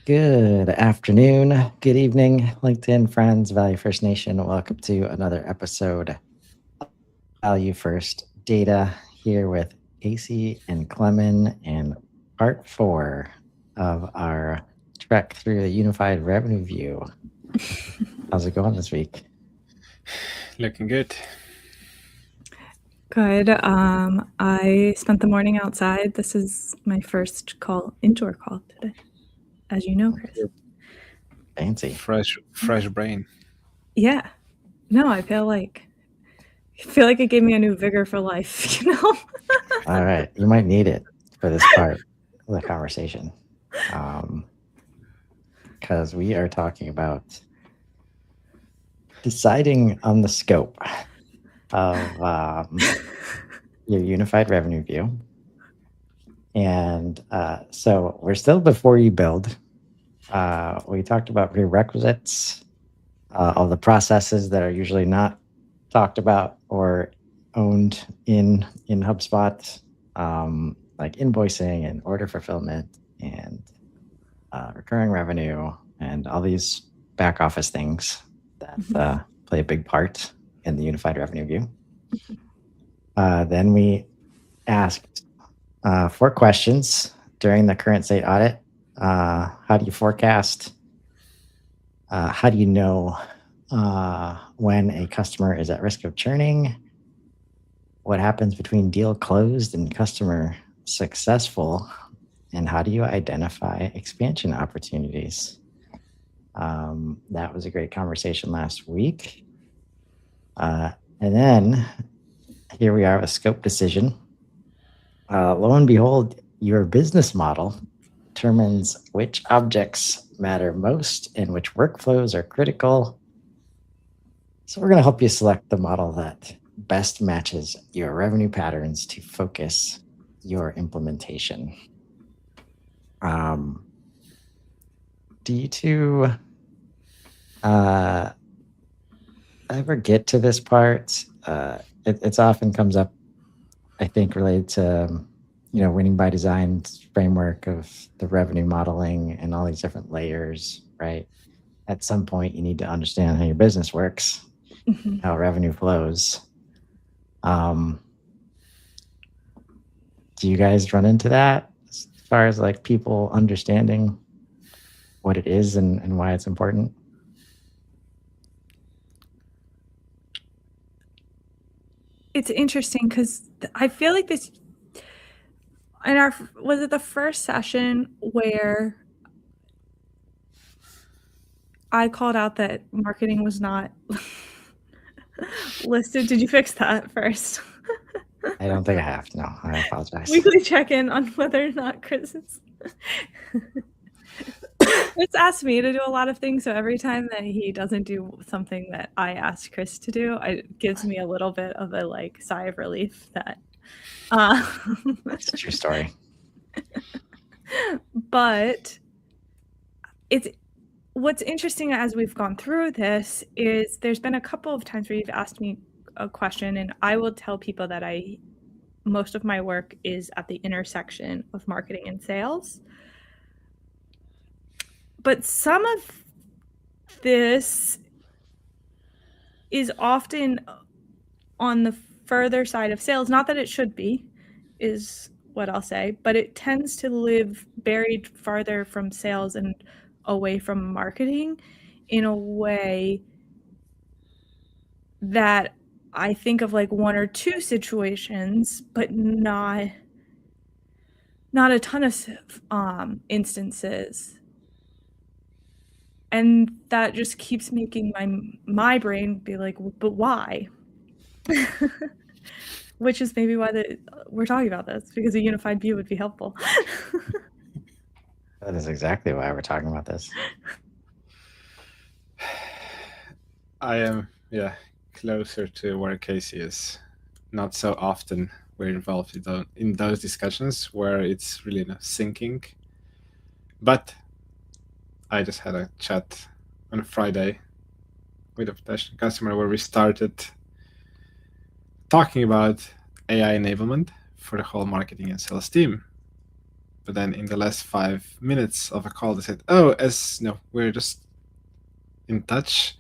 Good afternoon, good evening, LinkedIn friends, Value First Nation. Welcome to another episode of Value First Data here with AC and Klemen and part 4 of our trek through the unified revenue view. How's it going this week? Looking good. Good. I spent the morning outside. This is my first indoor call today, as you know, Chris. Fancy. Fresh brain. Yeah. No, I feel like it gave me a new vigor for life, you know? All right. You might need it for this part of the conversation. Because we are talking about deciding on the scope of your unified revenue view. And so we're still before you build. We talked about prerequisites, all the processes that are usually not talked about or owned in HubSpot, like invoicing and order fulfillment and recurring revenue and all these back office things that play a big part in the unified revenue view. Then we asked 4 questions during the current state audit. How do you forecast? How do you know when a customer is at risk of churning? What happens between deal closed and customer successful? And how do you identify expansion opportunities? That was a great conversation last week. And then here we are with scope decision. Lo and behold, your business model determines which objects matter most and which workflows are critical. So we're going to help you select the model that best matches your revenue patterns to focus your implementation. Do you two ever get to this part? It's often comes up, I think, related to winning by design framework of the revenue modeling and all these different layers, right? At some point, you need to understand how your business works, how revenue flows. Do you guys run into that as far as like people understanding what it is and why it's important? It's interesting because I feel like this was it the first session where I called out that marketing was not listed? Did you fix that first? I don't think I have. No, I apologize. Weekly check-in on whether or not Chris is. Chris asked me to do a lot of things, so every time that he doesn't do something that I asked Chris to do, it gives me a little bit of a sigh of relief that. It's a true story. But what's interesting as we've gone through this is there's been a couple of times where you've asked me a question, and I will tell people that most of my work is at the intersection of marketing and sales. But some of this is often on the further side of sales, not that it should be, is what I'll say, but it tends to live buried farther from sales and away from marketing in a way that I think of like 1 or 2 situations, but not a ton of instances. And that just keeps making my brain be like, but why? Which is maybe why we're talking about this, because a unified view would be helpful. That is exactly why we're talking about this. I am, closer to where Casey is. Not so often we're involved in those discussions where it's really syncing. But I just had a chat on a Friday with a potential customer where we started talking about AI enablement for the whole marketing and sales team. but then in the last 5 minutes of a call, they said, "Oh, as no, we're just in touch."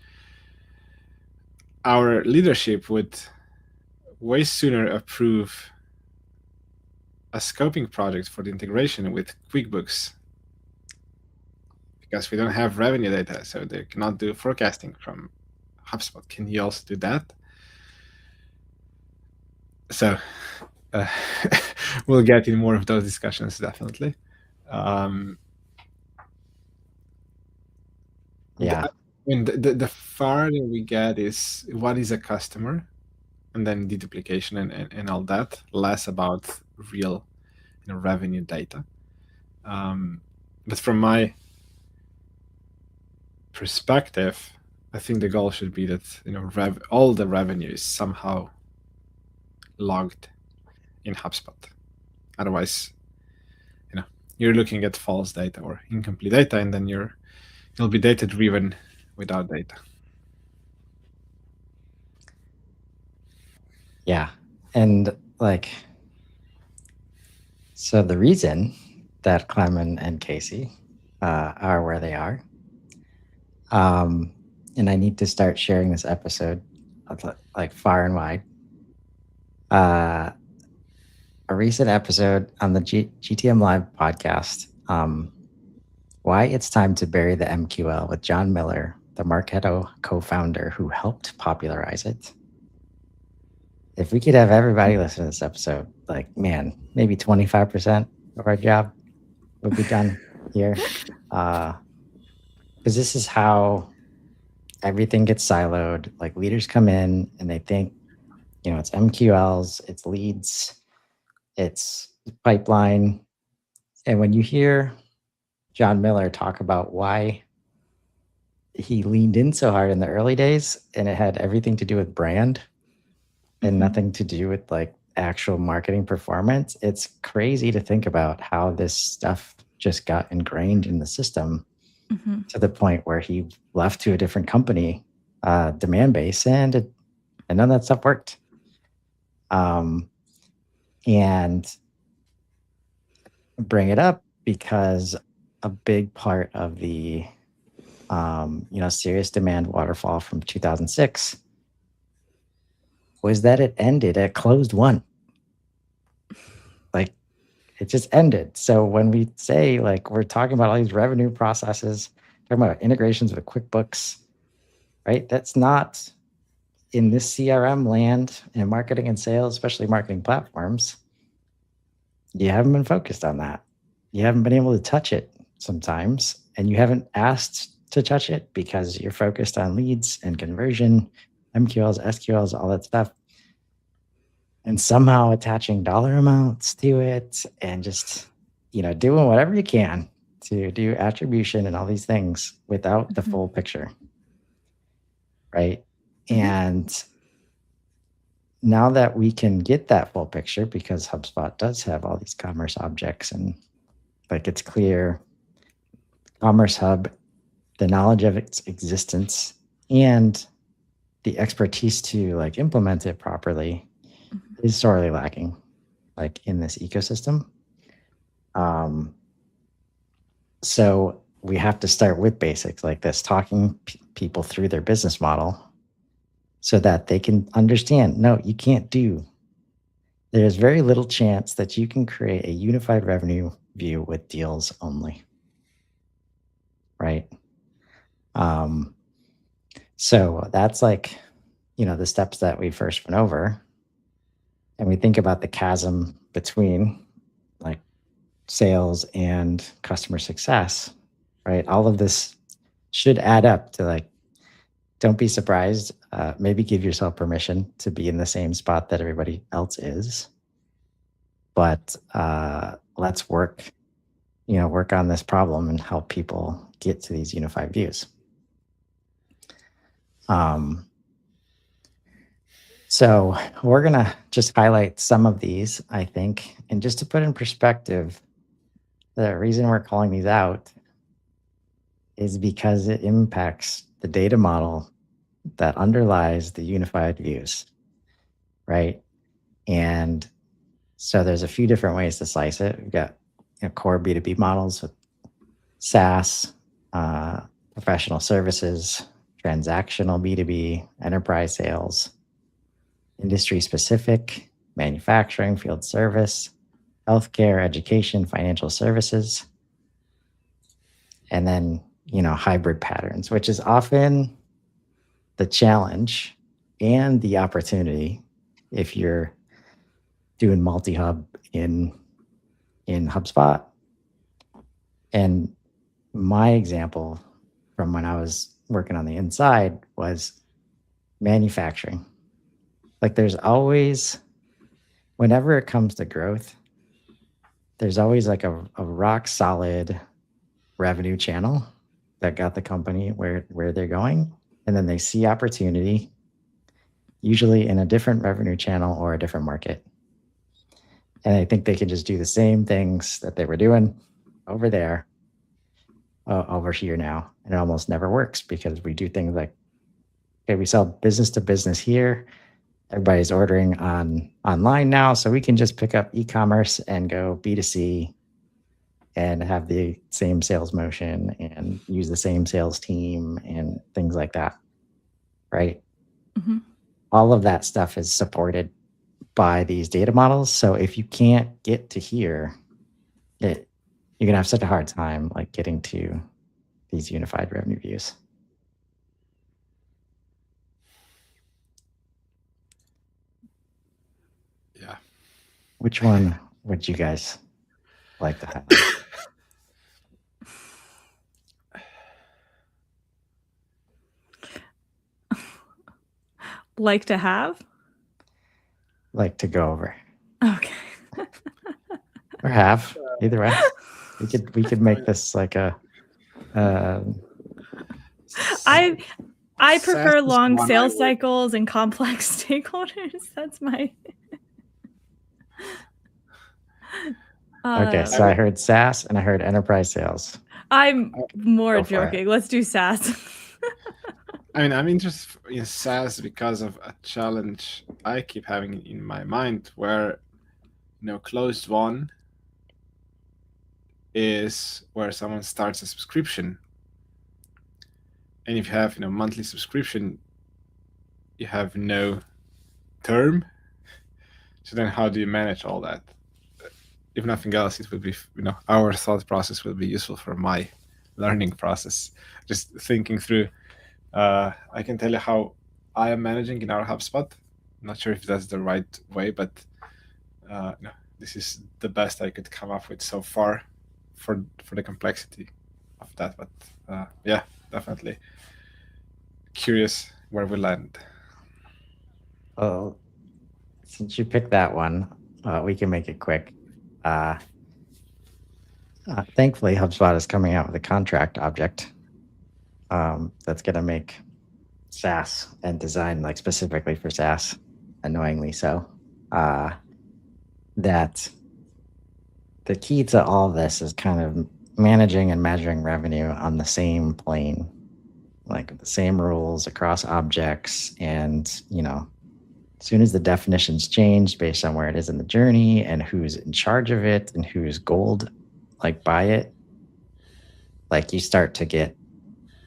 Our leadership would way sooner approve a scoping project for the integration with QuickBooks because we don't have revenue data, so they cannot do forecasting from HubSpot. Can you also do that? So we'll get in more of those discussions, definitely. Yeah. The farther we get is what is a customer, and then deduplication and all that, less about real revenue data. But from my perspective, I think the goal should be that all the revenue is somehow logged in HubSpot. Otherwise, you're looking at false data or incomplete data, and then you'll be data driven without data. Yeah. And so the reason that Klemen and Casey are where they are, and I need to start sharing this episode far and wide. A recent episode on the GTM Live podcast, why it's time to bury the MQL, with John Miller, the Marketo co-founder who helped popularize it. If we could have everybody listen to this episode, maybe 25% of our job would be done here. Because this is how everything gets siloed. Leaders come in and they think, it's MQLs, it's leads, it's pipeline. And when you hear John Miller talk about why he leaned in so hard in the early days, and it had everything to do with brand and nothing to do with actual marketing performance, it's crazy to think about how this stuff just got ingrained in the system to the point where he left to a different company, demand base, and none of that stuff worked. And bring it up because a big part of the serious demand waterfall from 2006 was that it ended at closed one. It just ended. So when we say we're talking about all these revenue processes, talking about integrations with QuickBooks, right? That's not in this CRM land and marketing and sales, especially marketing platforms. You haven't been focused on that. You haven't been able to touch it sometimes, and you haven't asked to touch it because you're focused on leads and conversion, MQLs, SQLs, all that stuff. And somehow attaching dollar amounts to it and just, doing whatever you can to do attribution and all these things without the full picture. Right. And now that we can get that full picture, because HubSpot does have all these commerce objects and it's clear, Commerce Hub, the knowledge of its existence and the expertise to implement it properly is sorely lacking in this ecosystem. So we have to start with basics like this, talking people through their business model so that they can understand, no, you can't do. There's very little chance that you can create a unified revenue view with deals only, right? So that's the steps that we first went over. And we think about the chasm between sales and customer success, right? All of this should add up to don't be surprised. Maybe give yourself permission to be in the same spot that everybody else is. But let's work on this problem and help people get to these unified views. So we're going to just highlight some of these, I think. And just to put in perspective, the reason we're calling these out is because it impacts the data model that underlies the unified views, right? And so there's a few different ways to slice it. We've got core B2B models with SaaS, professional services, transactional B2B, enterprise sales, industry specific, manufacturing, field service, healthcare, education, financial services, and then, hybrid patterns, which is often the challenge and the opportunity if you're doing multi-hub in HubSpot. And my example from when I was working on the inside was manufacturing. Like there's always, whenever it comes to growth, there's always like a rock solid revenue channel that got the company where they're going. And then they see opportunity, usually in a different revenue channel or a different market. And I think they can just do the same things that they were doing over there, over here now. And it almost never works because we do things like, okay, we sell business to business here. Everybody's ordering online now. So we can just pick up e-commerce and go B2C and have the same sales motion and use the same sales team and things like that. Right? Mm-hmm. All of that stuff is supported by these data models. So if you can't get to here, you're going to have such a hard time like getting to these unified revenue views. Yeah. Which one would you guys like to highlight? Like to have? Like to go over? Okay. Or have, either way. We could make this like a I prefer SaaS is long one sales I would- cycles and complex stakeholders. That's my okay, so I heard SaaS and I heard enterprise sales. I'm more Go for it. joking. Let's do SaaS. I mean, I'm interested in SaaS because of a challenge I keep having in my mind where, closed won is where someone starts a subscription. And if you have, monthly subscription, you have no term. So then how do you manage all that? If nothing else, it would be, our thought process will be useful for my learning process. Just thinking through, I can tell you how I am managing in our HubSpot. I'm not sure if that's the right way, but this is the best I could come up with so far for the complexity of that. But yeah, definitely curious where we land. Well, since you picked that one, we can make it quick. Thankfully, HubSpot is coming out with a contract object that's going to make SaaS and design like specifically for SaaS, annoyingly so. That the key to all this is kind of managing and measuring revenue on the same plane, like the same rules across objects. And, as soon as the definitions change based on where it is in the journey and who's in charge of it and who's gold, like by it, like you start to get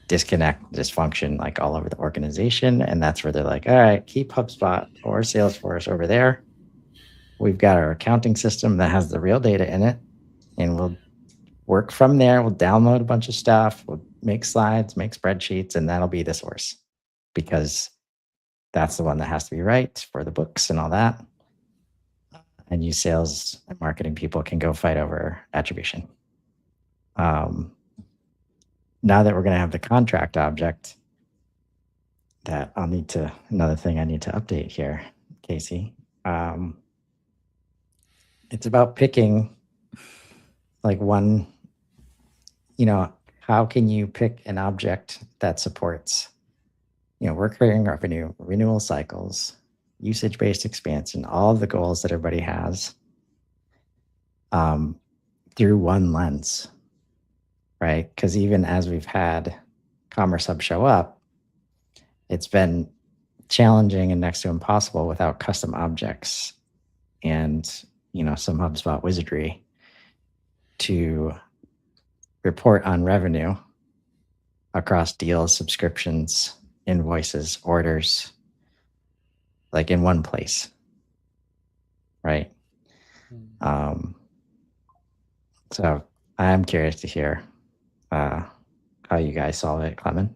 disconnect, dysfunction, like all over the organization. And that's where they're like, all right, keep HubSpot or Salesforce over there. We've got our accounting system that has the real data in it, and we'll work from there. We'll download a bunch of stuff. We'll make slides, make spreadsheets, and that'll be the source because that's the one that has to be right for the books and all that. And you sales and marketing people can go fight over attribution. Now that we're going to have the contract object, that another thing I need to update here, Casey. It's about picking like one, how can you pick an object that supports, recurring revenue, renewal cycles, usage-based expansion, all of the goals that everybody has through one lens, right? Because even as we've had Commerce Hub show up, it's been challenging and next to impossible without custom objects and, some HubSpot wizardry to report on revenue across deals, subscriptions, invoices, orders, like in one place, right? So I'm curious to hear how you guys solve it, Klemen.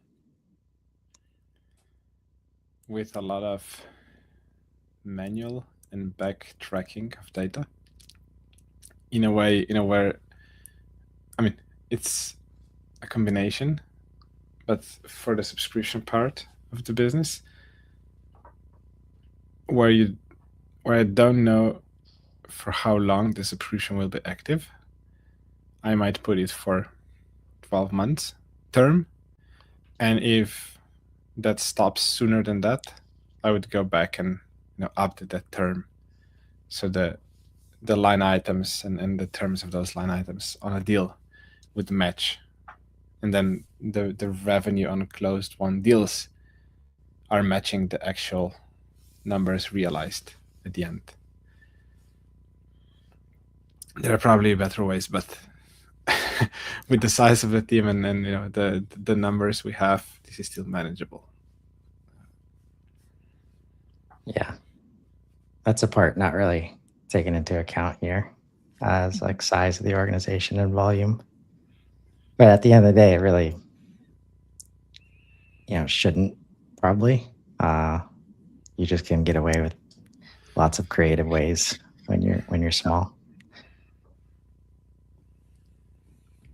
With a lot of manual and backtracking of data. In a way, where, I mean, it's a combination, but for the subscription part of the business, where I don't know for how long the subscription will be active, I might put it for 12 months term. And if that stops sooner than that, I would go back and update that term. So the line items and the terms of those line items on a deal would match. And then the revenue on closed won deals are matching the actual numbers realized at the end. There are probably better ways, but with the size of the team and the numbers we have, this is still manageable. Yeah, that's a part not really taken into account here, as like size of the organization and volume. But at the end of the day, it really, shouldn't probably. You just can get away with lots of creative ways when you're small.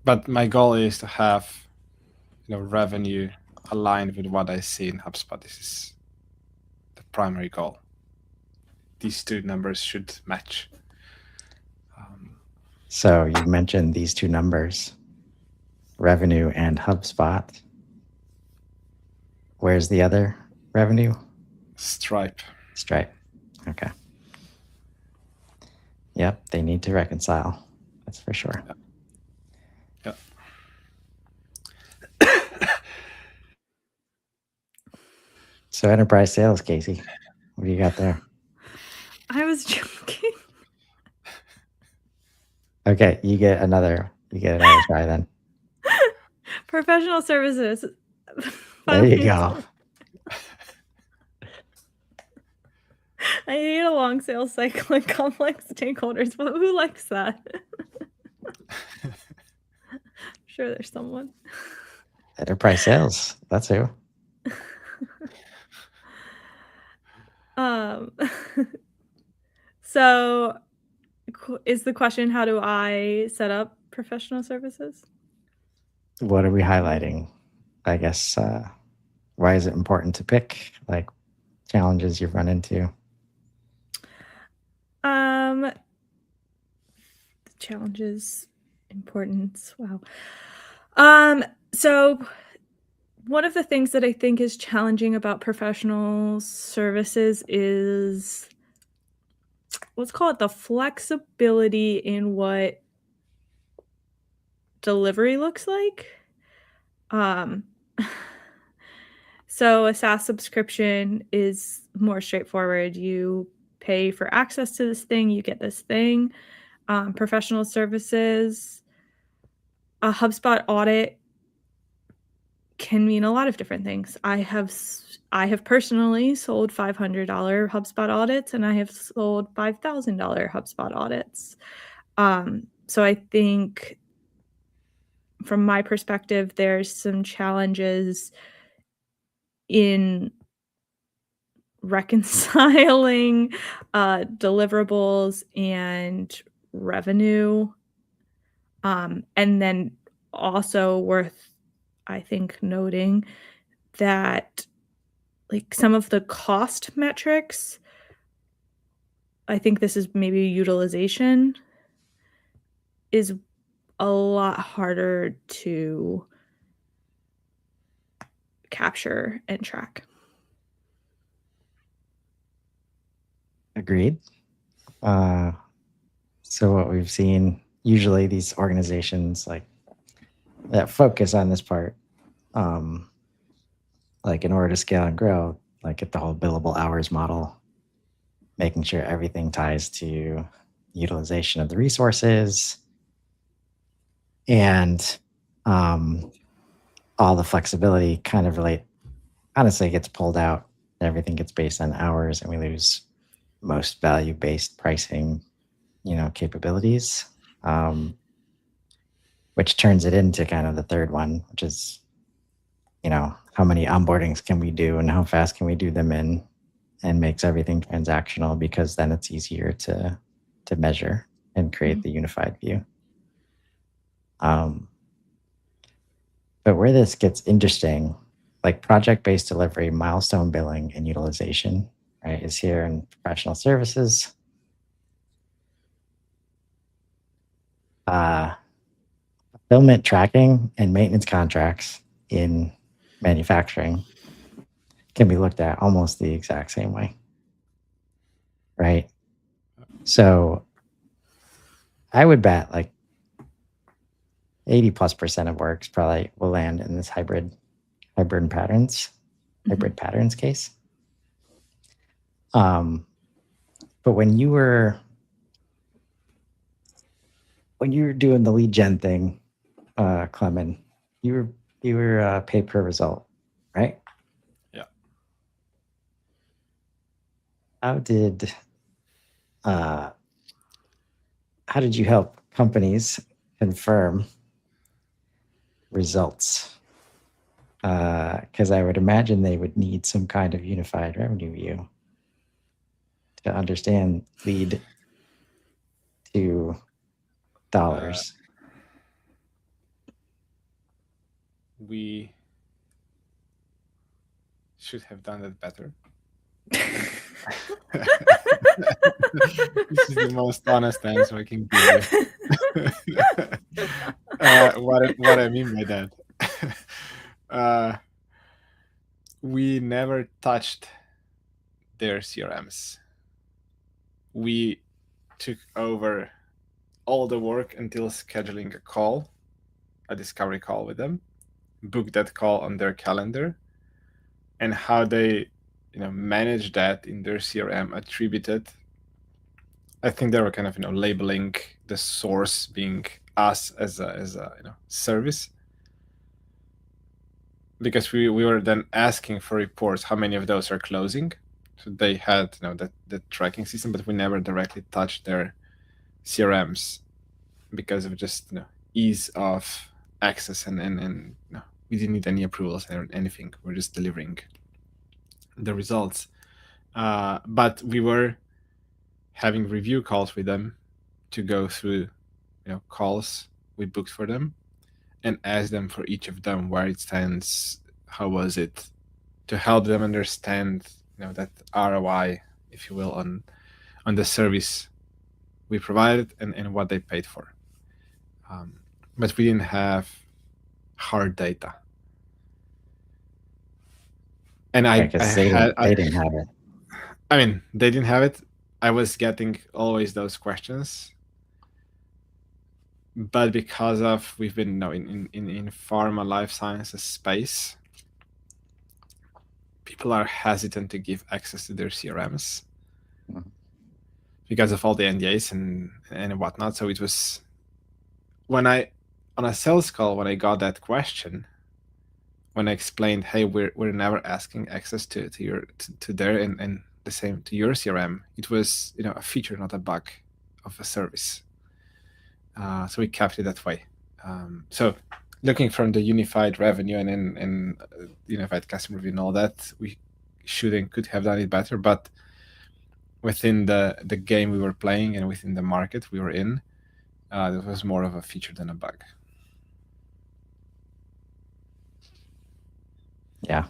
But my goal is to have revenue aligned with what I see in HubSpot. This is the primary goal. These two numbers should match. So you mentioned these two numbers, revenue and HubSpot. Where's the other revenue? Stripe. Okay. Yep, they need to reconcile. That's for sure. Yeah. So enterprise sales, Casey, what do you got there? I was joking. Okay, you get another try then. Professional services. There you go. I hate a long sales cycle and complex stakeholders, but who likes that? I'm sure there's someone. Enterprise sales, that's who. So is the question, how do I set up professional services? What are we highlighting? I guess, why is it important to pick, like, challenges you've run into? The challenges, importance, wow. So one of the things that I think is challenging about professional services is, let's call it the flexibility in what delivery looks like. So a SaaS subscription is more straightforward. You pay for access to this thing, you get this thing. Professional services, a HubSpot audit can mean a lot of different things. I have personally sold $500 HubSpot audits, and I have sold $5,000 HubSpot audits. So I think from my perspective, there's some challenges in reconciling deliverables and revenue. And then also worth, I think, noting that like some of the cost metrics, I think this is maybe utilization, is a lot harder to capture and track. Agreed. So what we've seen, usually these organizations like that focus on this part, like in order to scale and grow, like get the whole billable hours model, making sure everything ties to utilization of the resources, and all the flexibility kind of honestly gets pulled out. Everything gets based on hours, and we lose most value-based pricing, capabilities, which turns it into kind of the third one, which is, how many onboardings can we do and how fast can we do them in, and makes everything transactional, because then it's easier to measure and create the unified view. But where this gets interesting, like project-based delivery, milestone billing, and utilization, right, is here in professional services. Fulfillment tracking and maintenance contracts in manufacturing can be looked at almost the exact same way, right? So I would bet like 80+% of works probably will land in this hybrid patterns case. But when you were doing the lead gen thing, Klemen, you were pay per result, right? Yeah. How did you help companies confirm results? Because I would imagine they would need some kind of unified revenue view to understand lead to dollars. We should have done that better. This is the most honest answer I can give you. What I mean by that, we never touched their CRMs. We took over all the work until scheduling a discovery call with them, booked that call on their calendar, and how they manage that in their CRM attributed. I think they were kind of labeling the source being us as a service, because we were then asking for reports how many of those are closing. So they had the tracking system, but we never directly touched their CRMs because of just ease of access, and we didn't need any approvals or anything. We're just delivering the results. But we were having review calls with them to go through calls we booked for them and ask them for each of them where it stands, how was it, to help them understand that ROI, if you will, on the service we provided and what they paid for. But we didn't have hard data. And they didn't have it. I mean, they didn't have it. I was getting always those questions, but because of we've been in pharma life sciences space, people are hesitant to give access to their CRMs because of all the NDAs and whatnot. So it was on a sales call, when I got that question, when I explained, hey, we're never asking access to their and the same to your CRM, it was a feature, not a bug of a service. So we kept it that way. So looking from the unified revenue and unified customer review and all that, we should and could have done it better. But within the game we were playing and within the market we were in, it was more of a feature than a bug. Yeah.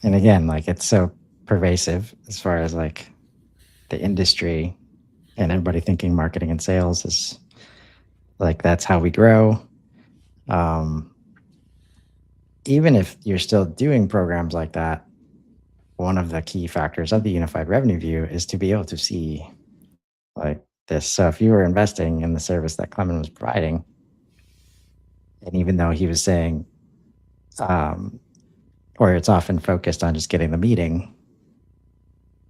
And again, like, it's so pervasive as far as like the industry and everybody thinking marketing and sales is like, that's how we grow. Even if you're still doing programs like that, one of the key factors of the unified revenue view is to be able to see like this. So if you were investing in the service that Klemen was providing, and even though he was saying, or it's often focused on just getting the meeting,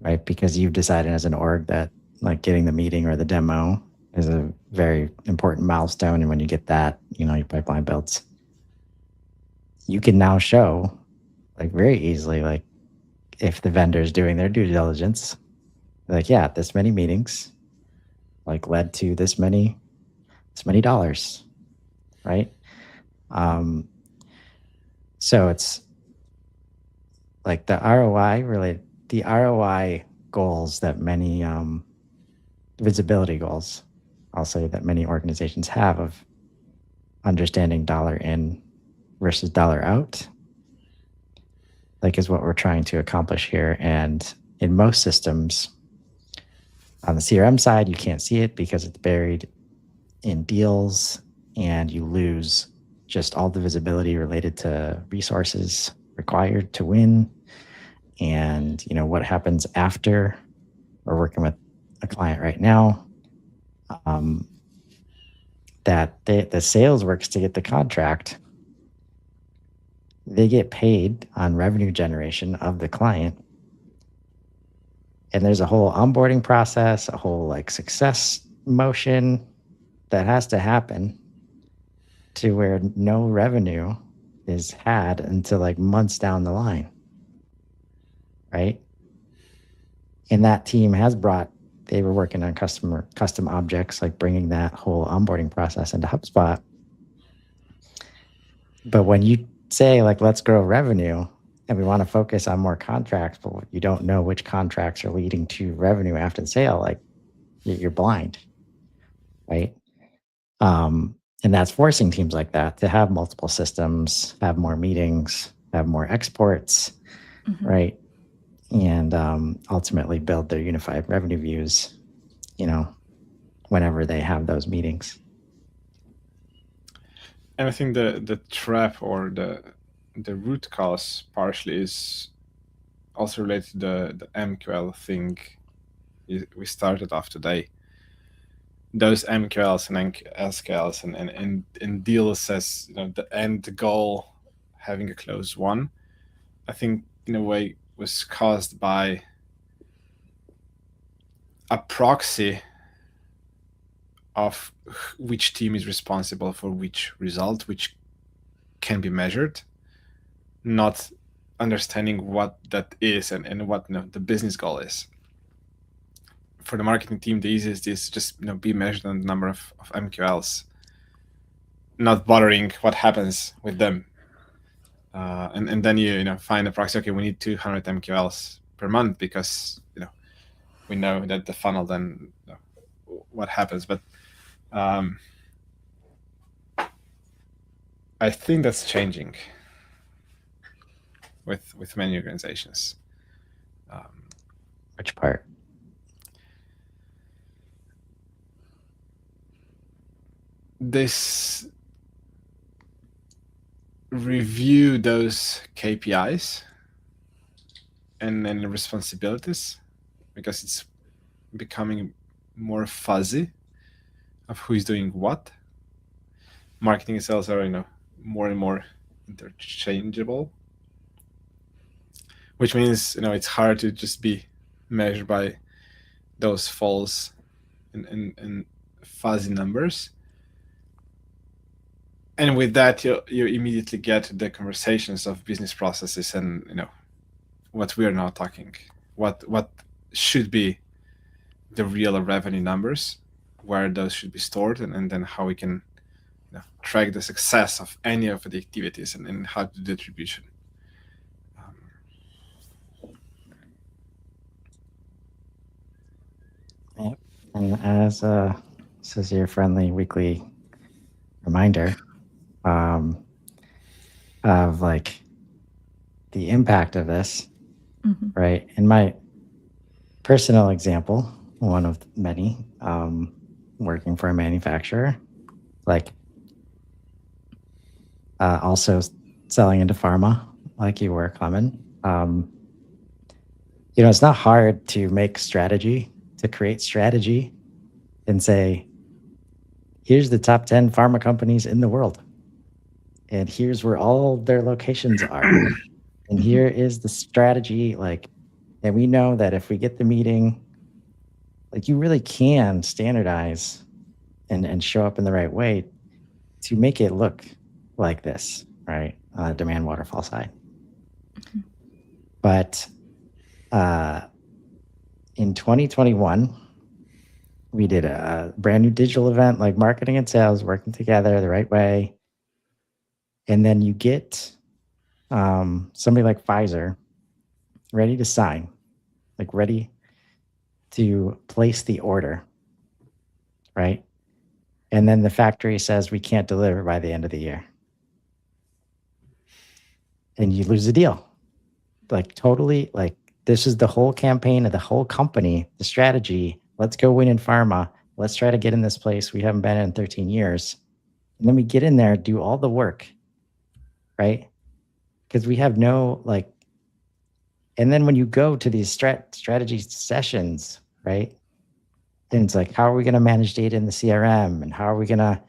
right? Because you've decided as an org that like getting the meeting or the demo is a very important milestone. And when you get that, your pipeline builds. You can now show, like, very easily, like, if the vendor is doing their due diligence, like, yeah, this many meetings, like, led to this many dollars, right? So it's like the ROI goals that many visibility goals, I'll say, that many organizations have of understanding dollar in versus dollar out, like, is what we're trying to accomplish here. And in most systems, on the CRM side, you can't see it because it's buried in deals, and you lose just all the visibility related to resources required to win. And what happens after. We're working with a client right now that the sales works to get the contract. They get paid on revenue generation of the client. And there's a whole onboarding process, a whole like success motion that has to happen to where no revenue is had until like months down the line. Right? And that team they were working on custom objects, like bringing that whole onboarding process into HubSpot. But when you say, like, let's grow revenue and we want to focus on more contracts, but you don't know which contracts are leading to revenue after the sale, like, you're blind, right? And that's forcing teams like that to have multiple systems, have more meetings, have more exports, right? And ultimately build their unified revenue views, whenever they have those meetings. And I think the trap or the root cause partially is also related to the MQL thing we started off today. Those MQLs and SQLs and deals as the end goal, having a closed one, I think in a way was caused by a proxy of which team is responsible for which result, which can be measured, not understanding what that is and what the business goal is. For the marketing team, the easiest is just be measured on the number of MQLs, not bothering what happens with them. And then you find a proxy. Okay, we need 200 MQLs per month because we know that the funnel then what happens. But I think that's changing with many organizations. Which part? This review those KPIs and then responsibilities, because it's becoming more fuzzy of who is doing what. Marketing and sales are more and more interchangeable, which means it's hard to just be measured by those false and fuzzy numbers. And with that, you immediately get the conversations of business processes and what we are now talking, what should be the real revenue numbers, where those should be stored, and then how we can track the success of any of the activities and how to do distribution. And as this is your friendly weekly reminder of like the impact of this, right? In my personal example, one of many, working for a manufacturer, like also selling into pharma, like you were, Klemen. It's not hard to create strategy and say, here's the top 10 pharma companies in the world. And here's where all their locations are. And here is the strategy. And we know that if we get the meeting, like, you really can standardize and show up in the right way to make it look like this, right? Demand waterfall side. But in 2021, we did a brand new digital event, like marketing and sales working together the right way. And then you get somebody like Pfizer ready to sign, like ready to place the order, right? And then the factory says we can't deliver by the end of the year. And you lose the deal. Like totally, like this is the whole campaign of the whole company, the strategy. Let's go win in pharma. Let's try to get in this place we haven't been in 13 years. And then we get in there, do all the work, right? Because we have no like, and then when you go to these strategy sessions, right? And it's like, how are we going to manage data in the CRM? And how are we going to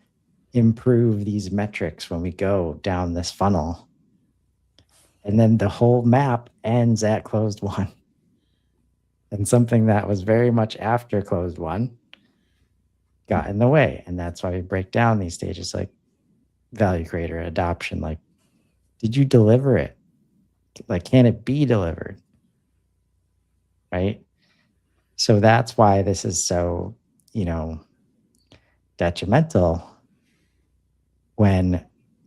improve these metrics when we go down this funnel? And then the whole map ends at closed won. And something that was very much after closed won got in the way. And that's why we break down these stages like value creator, adoption. Like, did you deliver it? Like, can it be delivered? Right? So that's why this is so, detrimental when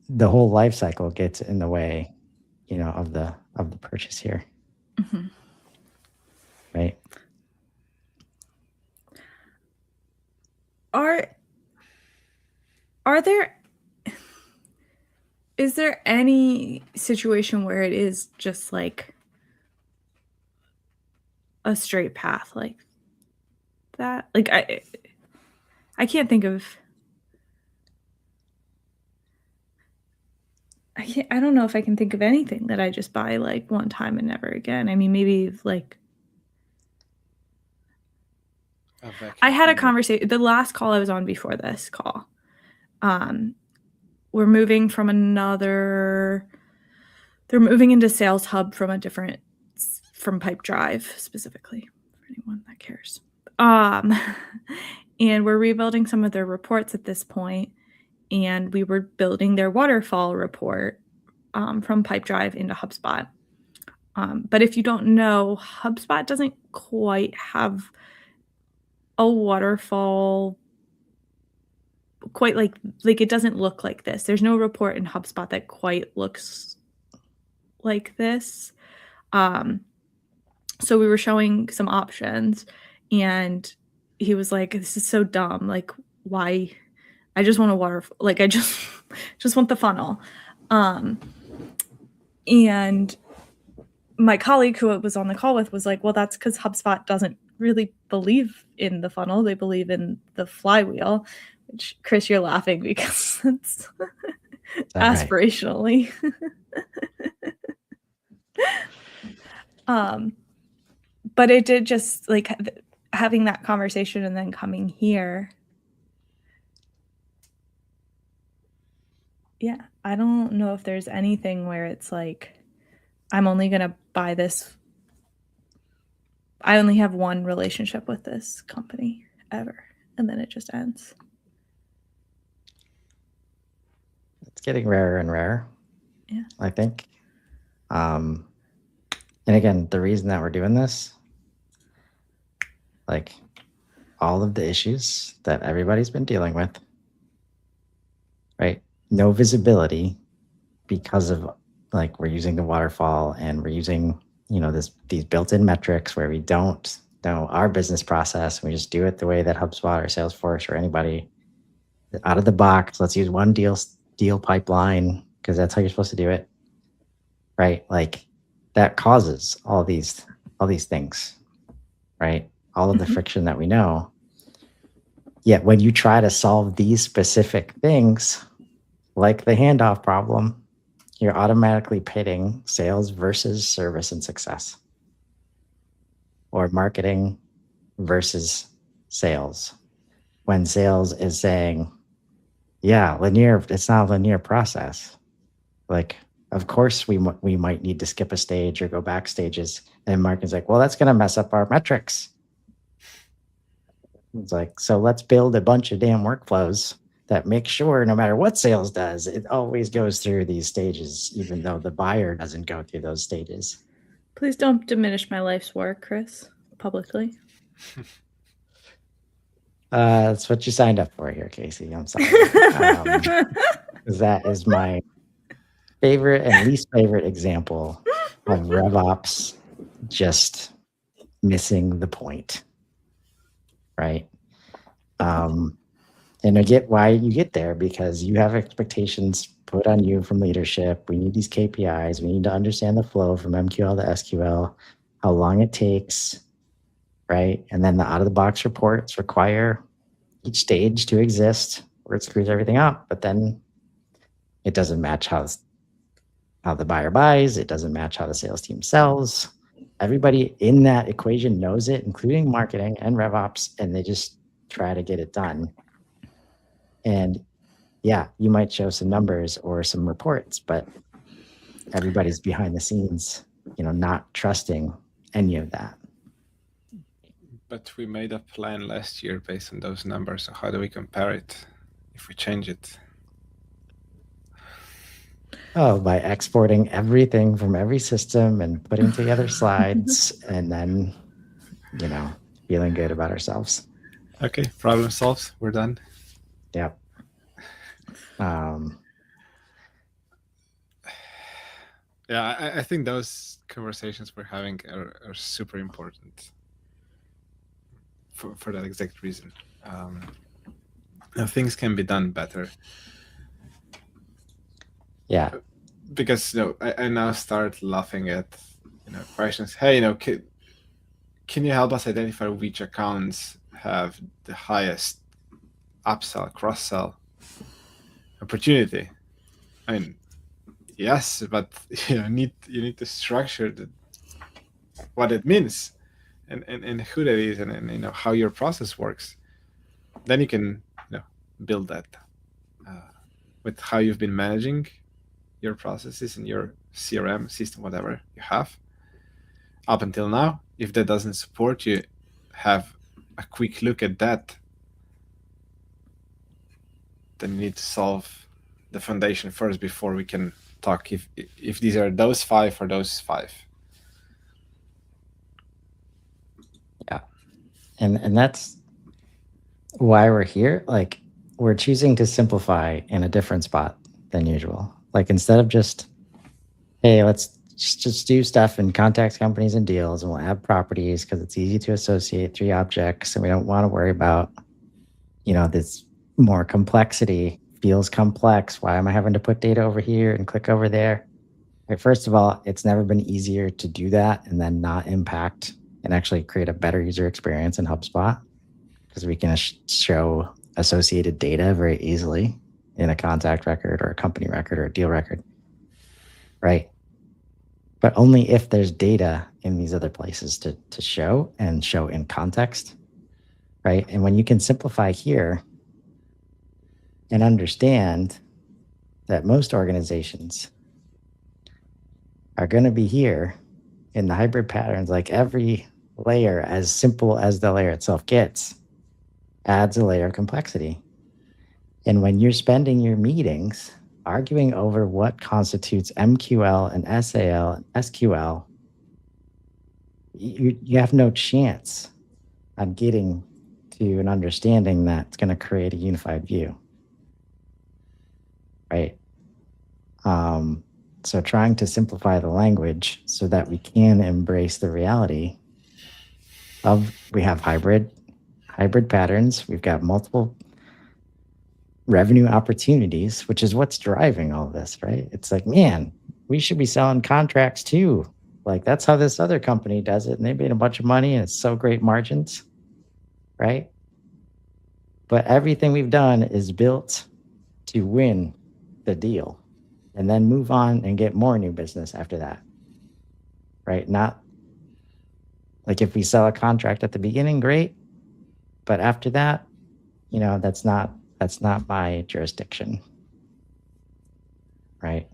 the whole life cycle gets in the way, of the purchase here. Mm-hmm. Right. Is there any situation where it is just like a straight path like that? Like I can't think of. I don't know if I can think of anything that I just buy like one time and never again. I mean, maybe like I had a conversation. The last call I was on before this call, we're moving from another. They're moving into Sales Hub from Pipe Drive specifically for anyone that cares. And we're rebuilding some of their reports at this point. And we were building their waterfall report from Pipe Drive into HubSpot. But if you don't know, HubSpot doesn't quite have a waterfall quite like it doesn't look like this. There's no report in HubSpot that quite looks like this. So we were showing some options and he was like, this is so dumb. Like, why? I just want a waterfall. Like, I just want the funnel. And my colleague who was on the call with was like, well, that's because HubSpot doesn't really believe in the funnel. They believe in the flywheel, which, Chris, you're laughing because it's aspirationally. Right? But it did just like having that conversation and then coming here. Yeah, I don't know if there's anything where it's like, I'm only going to buy this. I only have one relationship with this company ever, and then it just ends. It's getting rarer and rarer. Yeah, I think. And again, the reason that we're doing this, like all of the issues that everybody's been dealing with, right? No visibility because of like we're using the waterfall and we're using, these built-in metrics where we don't know our business process. We just do it the way that HubSpot or Salesforce or anybody out of the box. Let's use one deal pipeline because that's how you're supposed to do it. Right? Like that causes all these things, right? All of the friction that we know. Yet when you try to solve these specific things, like the handoff problem, you're automatically pitting sales versus service and success, or marketing versus sales. When sales is saying, yeah, it's not a linear process. Like, of course, we might need to skip a stage or go back stages. And marketing's like, well, that's going to mess up our metrics. It's like, so let's build a bunch of damn workflows that make sure no matter what sales does, it always goes through these stages, even though the buyer doesn't go through those stages. Please don't diminish my life's work, Chris, publicly. That's what you signed up for here, Casey. I'm sorry. 'Cause that is my favorite and least favorite example of RevOps just missing the point, right? And I get why you get there, because you have expectations put on you from leadership. We need these KPIs. We need to understand the flow from MQL to SQL, how long it takes, right? And then the out-of-the-box reports require each stage to exist, or it screws everything up. But then it doesn't match how the buyer buys. It doesn't match how the sales team sells. Everybody in that equation knows it, including marketing and RevOps, and they just try to get it done. And yeah, you might show some numbers or some reports, but everybody's behind the scenes, not trusting any of that. But we made a plan last year based on those numbers. So how do we compare it if we change it? Oh, by exporting everything from every system and putting together slides and then, feeling good about ourselves. Okay, problem solved. We're done. Yep. Yeah, I think those conversations we're having are super important for that exact reason. Things can be done better. Yeah. Because I now start laughing at questions. Hey, can you help us identify which accounts have the highest upsell, cross-sell opportunity? I mean, yes, but you need to structure what it means and who that is and how your process works. Then you can build that with how you've been managing your processes and your CRM system, whatever you have up until now. If that doesn't support you, have a quick look at that. Then you need to solve the foundation first before we can talk if these are those 5 or those 5. Yeah. And that's why we're here. Like, we're choosing to simplify in a different spot than usual. Like, instead of just, hey, let's just do stuff in contacts, companies, and deals, and we'll add properties because it's easy to associate 3 objects, and we don't want to worry about, this more complexity. Feels complex. Why am I having to put data over here and click over there? Right, first of all, it's never been easier to do that and then not impact and actually create a better user experience in HubSpot, because we can show associated data very easily in a contact record or a company record or a deal record, right? But only if there's data in these other places to show and show in context, right? And when you can simplify here and understand that most organizations are going to be here in the hybrid patterns, like every layer, as simple as the layer itself gets, adds a layer of complexity. And when you're spending your meetings arguing over what constitutes MQL and SAL and SQL, you have no chance on getting to an understanding that's going to create a unified view, right? So trying to simplify the language so that we can embrace the reality of, we have hybrid patterns. We've got multiple revenue opportunities, which is what's driving all this, right? It's like, man, we should be selling contracts too. Like, that's how this other company does it, and they made a bunch of money, and it's so great margins, right? But everything we've done is built to win the deal and then move on and get more new business after that, right? Not like, if we sell a contract at the beginning, great, but after that, that's not my jurisdiction, right?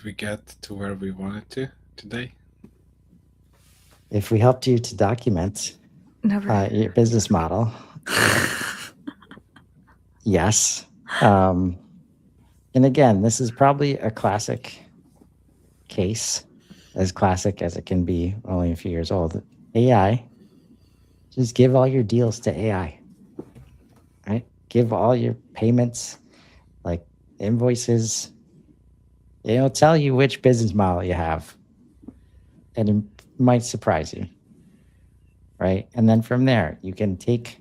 Did we get to where we wanted to today? If we helped you to document Never. your business model, yes. And again, this is probably a classic case, as classic as it can be, only a few years old. AI, just give all your deals to AI, right? Give all your payments, like invoices. It'll tell you which business model you have, and it might surprise you, right? And then from there, you can take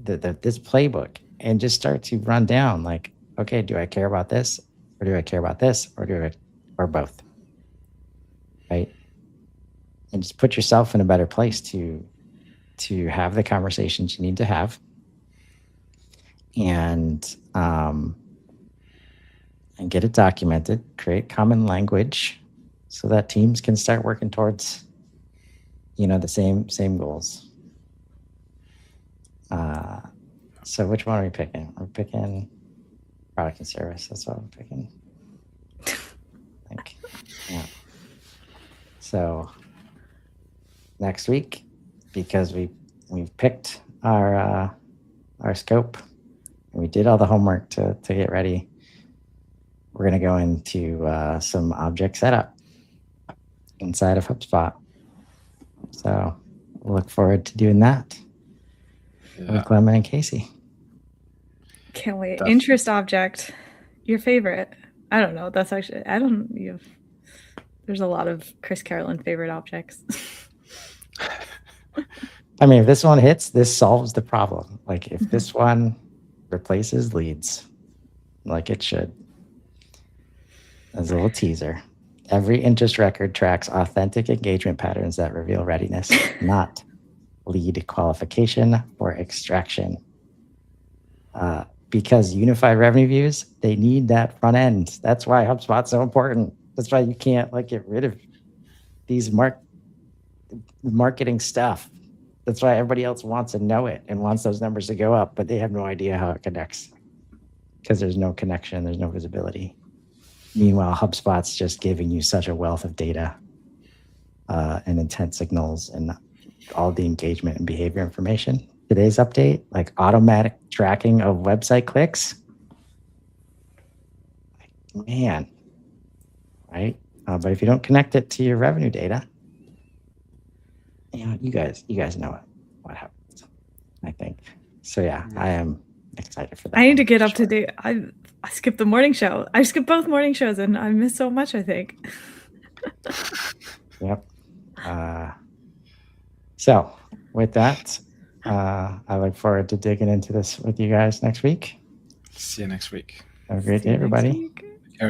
this playbook and just start to run down, like, okay, do I care about this, or do I care about this, or both, right? And just put yourself in a better place to have the conversations you need to have, and get it documented. Create common language so that teams can start working towards, the same goals. So which one are we picking? We're picking product and service. That's what I'm picking. I think. Yeah. So next week, because we've picked our scope and we did all the homework to get ready, we're going to go into some object setup inside of HubSpot. So we'll look forward to doing that with Klemen and Casey. Can't wait. Interest object, your favorite. I don't know. That's actually, there's a lot of Chris Carolyn favorite objects. I mean, if this one hits, this solves the problem. Like if this one replaces leads, like it should. As a little teaser, every interest record tracks authentic engagement patterns that reveal readiness, not lead qualification or extraction. Because unified revenue views, they need that front end. That's why HubSpot's so important. That's why you can't get rid of these marketing stuff. That's why everybody else wants to know it and wants those numbers to go up, but they have no idea how it connects because there's no connection, there's no visibility. Meanwhile, HubSpot's just giving you such a wealth of data and intent signals and all the engagement and behavior information. Today's update, like automatic tracking of website clicks. Man, right? But if you don't connect it to your revenue data, you guys know what happens, I think. So yeah, I am excited for that. I need to get up to date. I skipped the morning show. I skipped both morning shows and I missed so much, I think. Yep. So with that, I look forward to digging into this with you guys next week. See you next week. Have a great day, everybody.